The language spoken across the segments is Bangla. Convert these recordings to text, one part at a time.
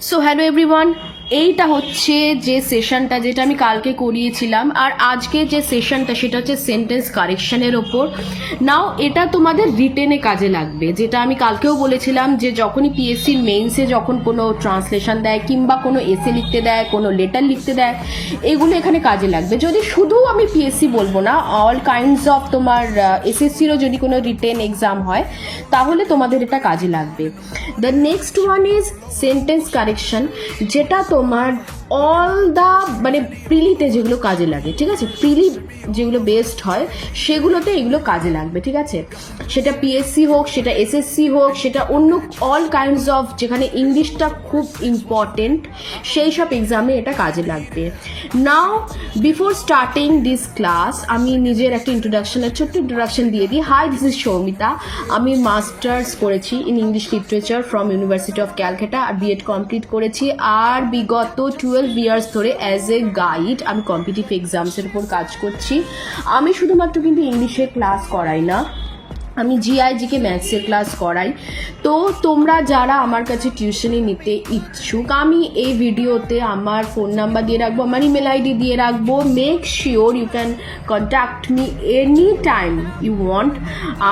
সো হ্যালো এভরিওয়ান, এইটা হচ্ছে যে সেশনটা যেটা আমি কালকে করিয়েছিলাম, আর আজকে যে সেশনটা সেটা হচ্ছে সেন্টেন্স কারেকশনের ওপর। নাও এটা তোমাদের রিটেনে কাজে লাগবে, যেটা আমি কালকেও বলেছিলাম যে যখনই পিএসসির মেইনসে যখন কোনো ট্রান্সলেশন দেয় কিংবা কোনো এসে লিখতে দেয়, কোনো লেটার লিখতে দেয়, এগুলো এখানে কাজে লাগবে। যদি শুধু আমি পিএসসি বলবো না, অল কাইন্ডস অফ তোমার এসএসসিরও যদি কোনো রিটেন এক্সাম হয় তাহলে তোমাদের এটা কাজে লাগবে। The next one is sentence correction, যেটা তোমার অল দ্য মানে প্রিলিতে যেগুলো কাজে লাগে, ঠিক আছে, প্রিলি যেগুলো বেস্ট হয় সেগুলোতে এগুলো কাজে লাগবে, ঠিক আছে। সেটা পিএসসি হোক, সেটা এসএসসি হোক, সেটা অন্য অল কাইন্ডস অফ যেখানে ইংলিশটা খুব ইম্পর্টেন্ট, সেই সব এক্সামে এটা কাজে লাগবে। Now before starting this class আমি নিজের একটা ইন্ট্রোডাকশনের ছোট্ট ইন্ট্রোডাকশন দিয়ে দিই। Hi, this is Soumita. আমি মাস্টার্স করেছি in English literature from university of Calcutta, আর বিএড কমপ্লিট করেছি। আর বিগত 12 ইয়ার্স ধরে অ্যাজ এ গাইড আমি কম্পিটিটিভ এক্সামসের উপর কাজ করছি। আমি শুধুমাত্র কিন্তু ইংলিশের ক্লাস করাই না, আমি জিআইজিকে ম্যাথসের ক্লাস করাই। তো তোমরা যারা আমার কাছে টিউশনি নিতে ইচ্ছুক, আমি এই ভিডিওতে আমার ফোন নাম্বার দিয়ে রাখবো, আমার ইমেল আইডি দিয়ে রাখবো। Make sure you can contact me any time you want.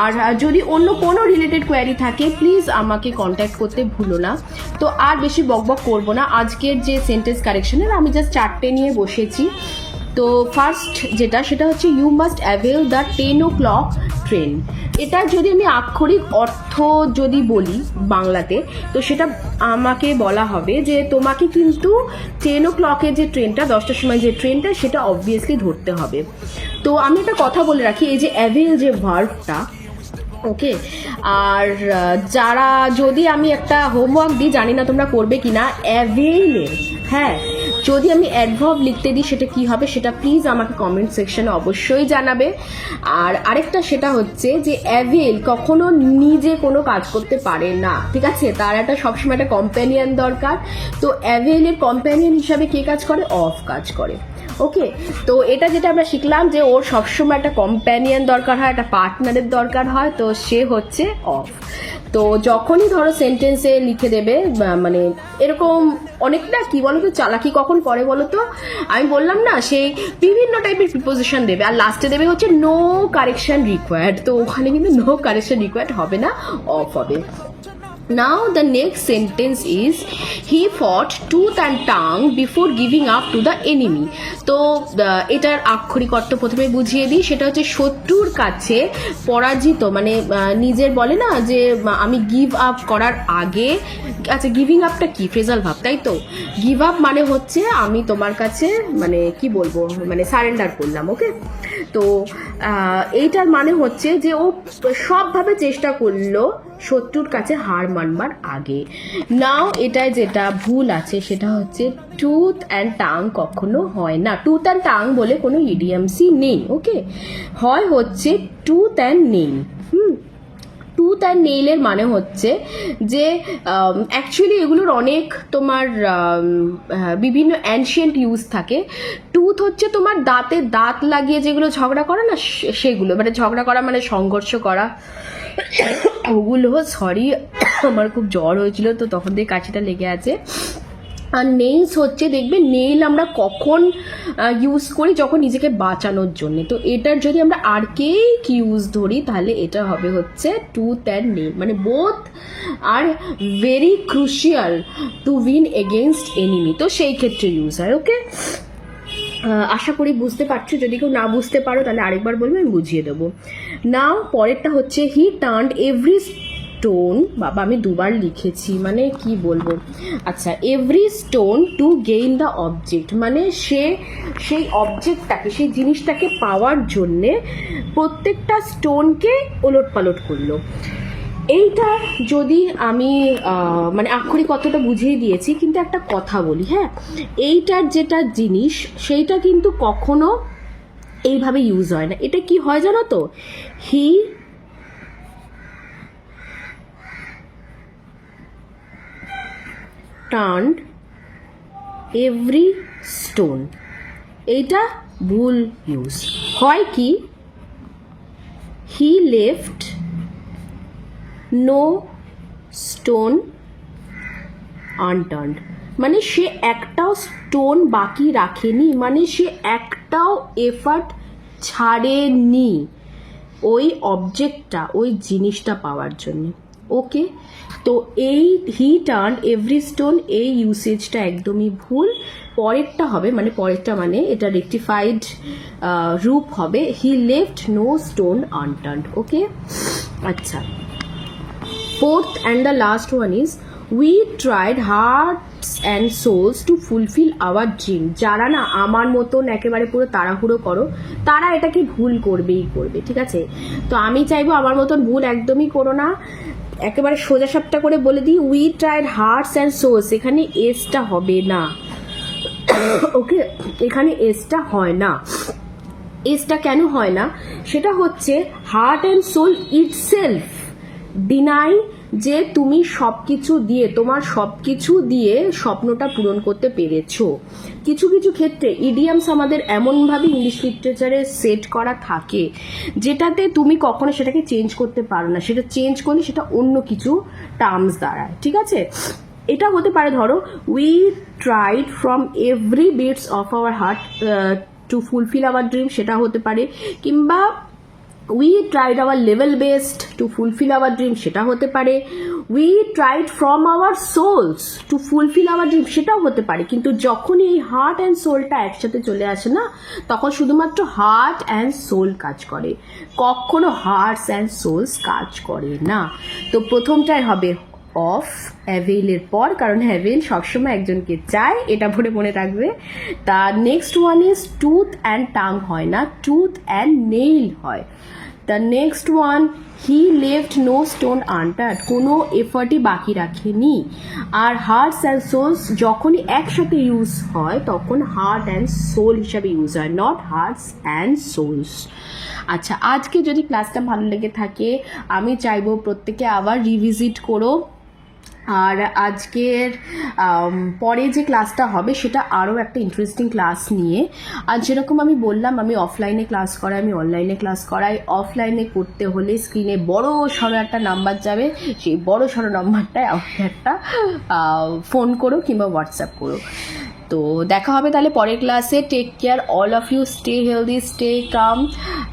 আর যদি অন্য কোনো রিলেটেড কোয়ারি থাকে প্লিজ আমাকে কন্ট্যাক্ট করতে ভুলো না। তো আর বেশি বকবক করবো না। আজকের যে সেন্টেন্স কারেকশনের আমি জাস্ট 4টে নিয়ে বসেছি। তো ফার্স্ট যেটা সেটা হচ্ছে you must avail the 10 o'clock train. এটা যদি আমি আক্ষরিক অর্থ যদি বলি বাংলাতে, তো সেটা আমাকে বলা হবে যে তোমাকে কিন্তু 10 o'clock-এর যে ট্রেনটা, 10টার সময় যে ট্রেনটা, সেটা অবভিয়াসলি ধরতে হবে। তো আমি একটা কথা বলে রাখি, এই যে অ্যাভেল যে ভার্বটা, ওকে, আর যারা যদি আমি একটা হোমওয়ার্ক দিই, জানি না তোমরা করবে কি না, অ্যাভেলের, হ্যাঁ, যদি আমি অ্যাডভার্ব লিখতে দিই সেটা কি হবে সেটা প্লিজ আমাকে কমেন্ট সেকশনে অবশ্যই জানাবে। আর আরেকটা সেটা হচ্ছে যে অ্যাভেল কখনো নিজে কোনো কাজ করতে পারে না, ঠিক আছে, তার একটা সবসময় একটা কম্প্যানিয়ন দরকার। তো অ্যাভেলের কম্প্যানিয়ন হিসাবে কে কাজ করে? অফ কাজ করে। ওকে, তো এটা যেটা আমরা শিখলাম যে ওর সবসময় একটা কম্প্যানিয়ন দরকার হয়, একটা পার্টনারের দরকার হয়, তো সে হচ্ছে অফ। তো যখনই ধরো সেন্টেন্সে লিখে দেবে, মানে এরকম অনেকটা কি বলো তো চালাকি কখন করে বলো তো, আমি বললাম না, সেই বিভিন্ন টাইপের প্রিপোজিশন দেবে আর লাস্টে দেবে হচ্ছে নো কারেকশন রিকোয়ার্ড। তো ওখানে কিন্তু নো কারেকশন রিকোয়ার্ড হবে না, অফ হবে। Now the next sentence is he fought tooth and tongue before giving up to the enemy. তো এটার আক্ষরিক অর্থ প্রথমে বুঝিয়ে দিই, সেটা হচ্ছে শত্রুর কাছে পরাজিত, মানে নিজের বলে না যে আমি গিভ আপ করার আগে, আচ্ছা গিভিং আপটা কি ফ্রেজাল ভাব, তাই তো, গিভ আপ মানে হচ্ছে আমি তোমার কাছে মানে কি বলবো, মানে সারেন্ডার করলাম। ওকে, তো এইটার মানে হচ্ছে যে ও সবভাবে চেষ্টা করলো শত্রুর কাছে হার মানবার আগে। নাও এটায় যেটা ভুল আছে সেটা হচ্ছে টুথ অ্যান্ড টাং কখনো হয় না। টুথ অ্যান্ড টাং বলে কোনো ইডিয়ামসই নেই। ওকে, হয় হচ্ছে tooth and nail. Tooth and নেইলের মানে হচ্ছে যে অ্যাকচুয়ালি এগুলোর অনেক তোমার বিভিন্ন অ্যানশিয়েন্ট ইউজ থাকে। টুথ হচ্ছে তোমার দাঁতে দাঁত লাগিয়ে যেগুলো ঝগড়া করে না, সেগুলো মানে ঝগড়া করা মানে সংঘর্ষ করা, ওগুলো। সরি, আমার খুব জ্বর হয়েছিল তো তখন দিয়ে কাশিটা লেগে আছে। আর নেইলস হচ্ছে, দেখবে নেইল আমরা কখন ইউজ করি? যখন নিজেকে বাঁচানোর জন্য। তো এটার যদি আমরা আর্কেইক ইউজ ধরি তাহলে এটা হবে হচ্ছে টুথ অ্যান্ড নেইল, মানে both are very crucial to win against enemy. তো সেই ক্ষেত্রে ইউজ হয়। ওকে, আশা করি বুঝতে পারছো। যদি কেউ না বুঝতে পারো তাহলে আরেকবার বলবো, আমি বুঝিয়ে দেবো। নাও পরেরটা হচ্ছে হি টার্নড এভরি স্টোন। বাবা আমি দুবার লিখেছি, মানে কি বলবো। আচ্ছা, every stone to gain the object, মানে সে সেই অবজেক্টটাকে, সেই জিনিসটাকে পাওয়ার জন্যে প্রত্যেকটা স্টোনকে ওলট পালট করলো। এইটা যদি আমি মানে আক্ষরিক কথাটা বুঝিয়ে দিয়েছি, কিন্তু একটা কথা বলি, হ্যাঁ, এইটার যেটা জিনিস সেইটা কিন্তু কখনো এইভাবে ইউজ হয় না। এটা কি হয় জানো তো, হি টার্নড এভরি স্টোন, এইটা ভুল ইউজ হয়। কি, he left no stone unturned, মানে সে একটাও স্টোন বাকি রাখেনি, মানে সে একটাও এফার্ট ছাড়েনি ওই অবজেক্টটা, ওই জিনিসটা পাওয়ার জন্য। ওকে, তো এই হি টার্ন এভরি স্টোন, এই ইউসেজটা একদমই ভুল। পরেরটা হবে, মানে পরেরটা মানে এটা রেকটিফাইড রূপ হবে, he left no stone unturned. Okay, আচ্ছা, fourth and the last one is we tried hearts and souls to fulfill our dream. যারা না আমার মতন একেবারে পুরো তাড়াহুড়ো করো, তারা এটাকে ভুল করবেই করবে, ঠিক আছে? তো আমি চাইবো আমার মতন ভুল একদমই করো না, একেবারে সোজা সাপটা করে বলে দিই, we tried hearts and souls, এখানে এসটা হবে না। ওকে, এখানে এসটা হয় না। এসটা কেন হয় না সেটা হচ্ছে heart and soul itself deny যে তুমি সবকিছু দিয়ে, তোমার সবকিছু দিয়ে স্বপ্নটা পূরণ করতে পেরেছো। কিছু কিছু ক্ষেত্রে ইডিয়ামস আমাদের এমনভাবে ইংলিশ লিটারেচারে সেট করা থাকে যেটাতে তুমি কখনো সেটাকে চেঞ্জ করতে পারো না, সেটা চেঞ্জ করলে সেটা অন্য কিছু টার্মস দাঁড়ায়, ঠিক আছে? এটা হতে পারে, ধরো we tried from every bits of our heart to fulfil our dream, সেটা হতে পারে, কিংবা we tried our level best to fulfil our dream, সেটা হতে পারে, we tried from our souls to fulfil our dream, সেটাও হতে পারে। কিন্তু যখন এই হার্ট অ্যান্ড সোলটা একসাথে চলে আসে না, তখন শুধুমাত্র হার্ট অ্যান্ড সোল কাজ করে, কখনো হার্টস অ্যান্ড সোলস কাজ করে না। তো প্রথমটাই হবে অফ অ্যাভেইলের পর, কারণ অ্যাভেইল সবসময় একজনকে চায়, এটা ভরে মনে রাখবে। তার next one is tooth and tongue হয় না, টুথ অ্যান্ড নেইল হয়। The next one, he left no stone unturned, কোনো এফার্টই বাকি রাখেনি। আর হার্টস অ্যান্ড সোলস যখনই একসাথে ইউজ হয় তখন হার্ট অ্যান্ড সোল হিসাবে ইউজ হয়, নট হার্টস অ্যান্ড সোলস। আচ্ছা, আজকে যদি ক্লাসটা ভালো লেগে থাকে আমি চাইবো প্রত্যেকে আবার রিভিজিট করো। আর আজকের পরে যে ক্লাসটা হবে সেটা আরও একটা ইন্টারেস্টিং ক্লাস নিয়ে। আর যেরকম আমি বললাম আমি অফলাইনে ক্লাস করাই, আমি অনলাইনে ক্লাস করাই। অফলাইনে করতে হলে স্ক্রিনে বড় সড়ো একটা নাম্বার যাবে, সেই বড় সড়ো নাম্বারটায় আমাকে একটা ফোন করো কিংবা হোয়াটসঅ্যাপ করো। তো দেখা হবে তাহলে পরের ক্লাসে। Take care all of you, stay healthy, stay calm,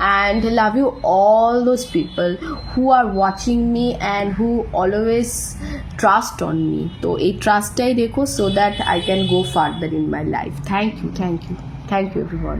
and love you all those people who are watching me and who always trust on me. তো এই ট্রাস্টটাই রেখো, so that I can go further in my life. Thank you, thank you, thank you everyone.